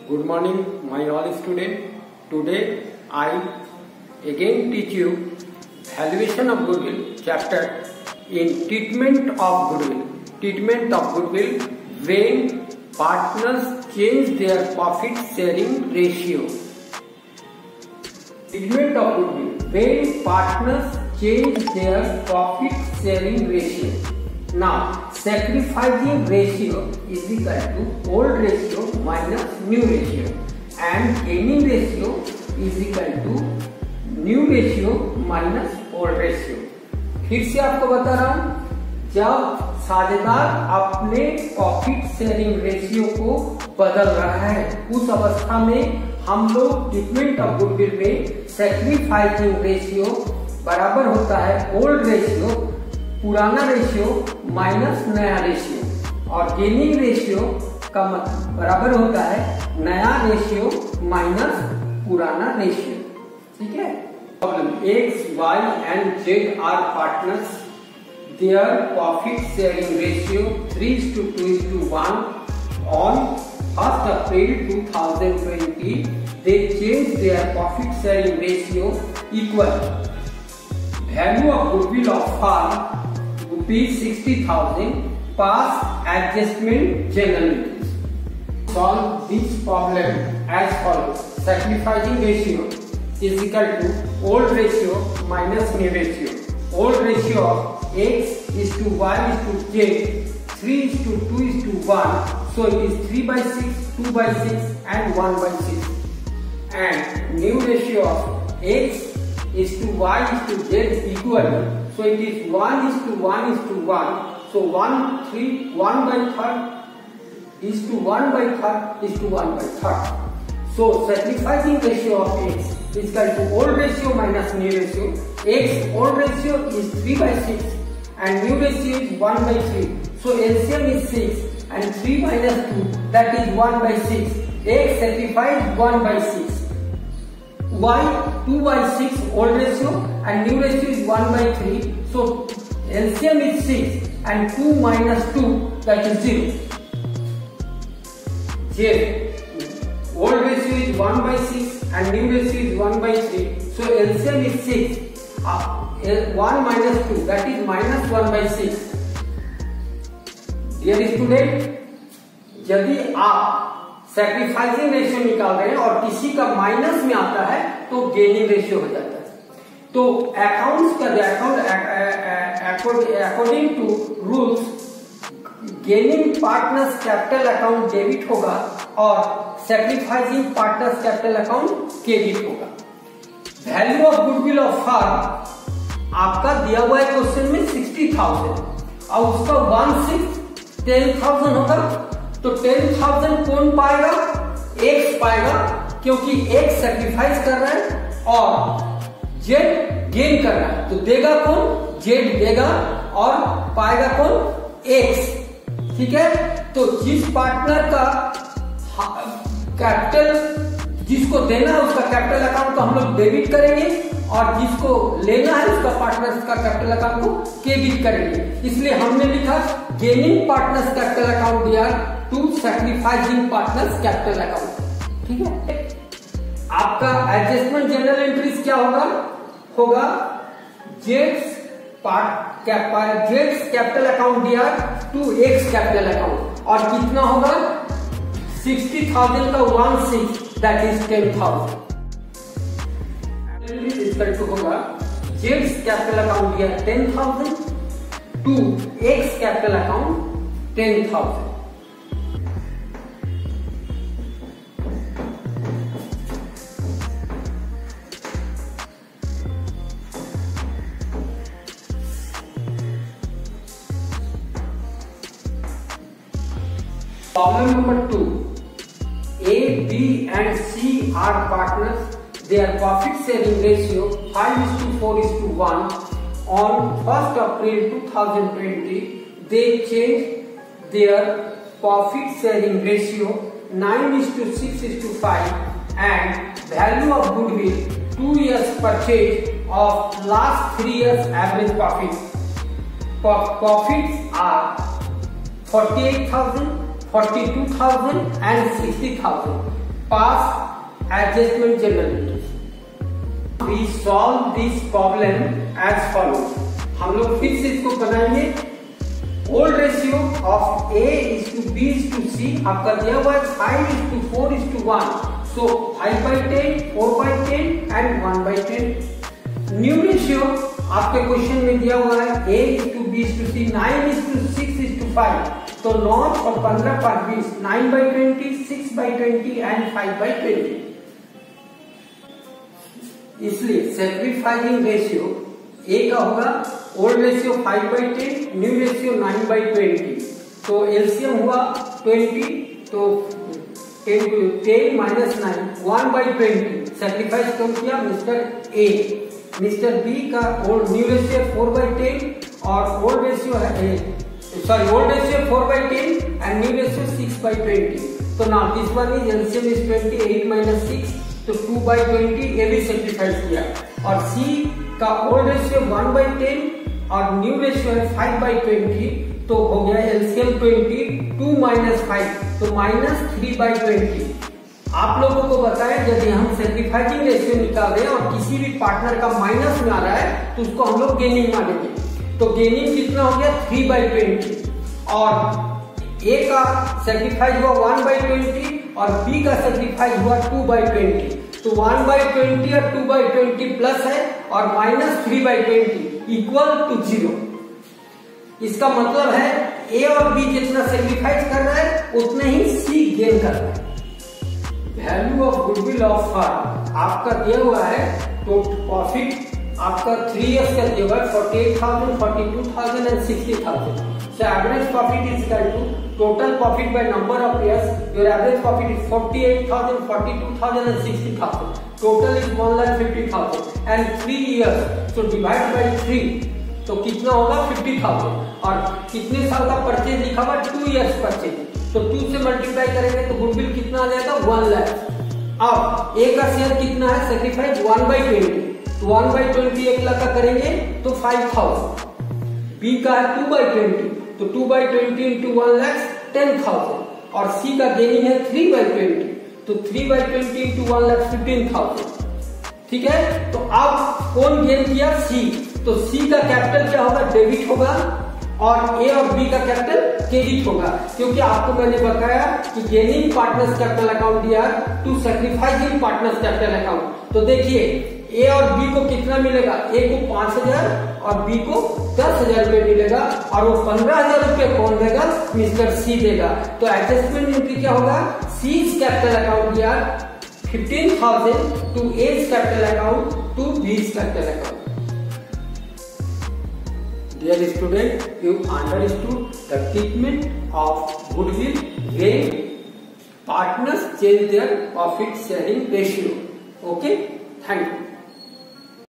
Good morning, my all student. Today I again teach you valuation of goodwill chapter in treatment of goodwill. Treatment of goodwill when partners change their profit sharing ratio. Treatment of goodwill when partners change their profit sharing ratio. Now, sacrificing ratio is equal to old ratio minus new ratio and gaining ratio is equal to new ratio minus old ratio. फिर से आपको बता रहा हूं, जब साझेदार अपने profit sharing ratio को बदल रहा है उस अवस्था में हम लोग ट्रीटमेंट ऑफ गुडविल में सैक्रिफाइसिंग रेशियो बराबर होता है ओल्ड रेशियो पुराना रेशियो माइनस नया रेशियो और गेनिंग रेशियो का मतलब बराबर होता है नया रेशियो माइनस पुराना रेशियो. ठीक है. Problem X, Y and Z are partners. Their profit sharing ratio 3:2:1 on 1st April 2020. They changed their profit sharing ratio equal value of goodwill of firm ₹60,000 past adjustment general entries. Solve this problem as follows. Sacrificing ratio is equal to old ratio minus new ratio. Old ratio of X is to Y is to Z 3:2:1. So it is 3/6, 2/6 and 1/6. And new ratio of X is to Y is to Z equal. So it is 1:1:1. So 1/3 is to 1/3 is to 1/3. So sacrificing ratio of X is equal to old ratio minus new ratio. X old ratio is 3/6 and new ratio is 1/3. So LCM is 6 and 3 minus 2 that is 1/6. X sacrificed 1/6. Y 2/6 old ratio and new ratio is 1/3. So LCM is 6 and 2 minus 2 that is 0. Z old ratio is 1/6 and new ratio is 1/3. So LCM is 6. 1 minus 2 that is minus 1/6. Dear student, यदि आप sacrificing ratio निकाल रहे हैं और किसी का minus में आता है तो गेनिंग रेशियो हो जाता है. तो अकाउंट्स का according to rules gaining partners capital account debit होगा और sacrificing partners capital account credit होगा. Value of goodwill of firm आपका दिया हुआ है क्वेश्चन में 60,000 और उसका 1/6 10,000 होगा. तो 10,000 कौन पाएगा? X पाएगा क्योंकि X सैक्रिफाइस कर रहा है और Z गेन कर रहा है. तो देगा कौन? Z देगा और पाएगा कौन? X. ठीक है. तो जिस पार्टनर का कैपिटल जिसको देना है उसका कैपिटल अकाउंट को हम लोग डेबिट करेंगे और जिसको लेना है उसका पार्टनर्स का कैपिटल अकाउंट को क्रेडिट करेंगे. इसलिए हमने लिखा गेनिंग पार्टनर्स कैपिटल अकाउंट दिया to sacrificing partners capital account. ठीक है. आपका एडजस्टमेंट जनरल एंट्रीज क्या होगा जेड्स कैपिटल अकाउंट दिया टू एक्स कैपिटल अकाउंट और कितना होगा 60,000 का 1/6 दैट इज 10,000. होगा जेड्स कैपिटल अकाउंट दिया 10,000 to X capital account 10,000. Problem number 2. A, B and C are partners. Their profit sharing ratio 5:4:1 on 1st April 2020. They changed their profit sharing ratio 9:6:5 and value of goodwill 2 years purchase of last 3 years average profits. Profits are 48,000, 42,000 and 60,000. pass adjustment generally. We solve this problem as follows. हम लोग फिर से इसको बनाएंगे. Old ratio of A is to B is to C आपका दिया हुआ है 5 is to 4 is to 1. So 5/10, 4/10 and 1/10. New ratio आपके क्वेश्चन में दिया हुआ है A is to B is to C 9 is to 6 is to 5. तो 9 और 15 पर 20 9/20, 6/20 and 5/20. इसलिए सैक्रिफाइसिंग रेशियो A का होगा ओल्ड रेशियो 5/10, न्यू रेशियो 9/20. तो एलसीएम हुआ 20, तो 10 माइनस 9 1/20. सैक्रिफाइस कौन किया? Mister A. मिस्टर B का ओल्ड न्यू रेशियो 4/10 और ओल्ड रेशियो है old ratio 4/10 and new ratio 6/20. तो now this one is LCM is 28 minus 6 तो 2/20. ये भी सैक्रिफाइस किया. और C का ओल्ड रेशियो 1/10 और न्यू रेशियो है 5/20. तो हो गया एलसीएम 20 2 माइनस 5 तो माइनस 3/20. आप लोगों को बताया यदि हम सैक्रिफाइसिंग रेशियो निकाल रहे हैं और किसी भी पार्टनर का माइनस में आ रहा है तो उसको हम लोग गेनिंग मानेंगे. तो गेनिंग कितना हो गया 3/20 और A का सैक्रिफाइस हुआ 1/20 और B का सैक्रिफाइस हुआ 2/20. तो 1/20 और 2/20 प्लस है और माइनस 3/20 इक्वल टू 0. इसका मतलब है A और B जितना सैक्रिफाइस कर रहा है उतना ही C गेन कर रहा है. Value of goodwill of firm आपका दिया हुआ है तो प्रॉफिट आपका 3 इयर्स का दिया हुआ है 48,000, 42,000 and 60,000. So average profit is equal to total profit by number of years. Your average profit is 48,000, 42,000 and 60,000. Total is 1,50,000 and 3 years. So divide by 3. तो कितना होगा 50,000 और कितने साल का परचेज लिखा हुआ 2 इयर्स परचेज. तो 2 से मल्टीप्लाई करेंगे तो गुडविल कितना आ जाएगा 1 लाख. अब A का शेयर कितना है सैक्रिफाइस 1/20 तो 1/20 1 लाख का करेंगे तो 5,000. B का है 2/20 तो 2/20 इंटू 1 लाख 10,000 और C का गेनिंग है 3/20 तो 3/20 इंटू 1 लाख 15,000. ठीक है. तो अब कौन गेन किया? C. तो C का कैपिटल क्या होगा? डेबिट होगा और A और B का कैपिटल क्रेडिट होगा. क्योंकि आपको मैंने बताया कि गेनिंग पार्टनर्स कैपिटल अकाउंट दिया to sacrificing partners capital account. तो देखिए A और B को कितना मिलेगा? A को 5,000 और B को 10,000 रुपए मिलेगा और वो 15,000 रुपए कौन देगा? मिस्टर C देगा. तो एडजस्टमेंट एंट्री क्या होगा? C's कैपिटल अकाउंट दिया 15,000 to A's capital account to B's capital account. Dear student, you understood the treatment of goodwill when partners change their profit sharing ratio. Okay, thank you.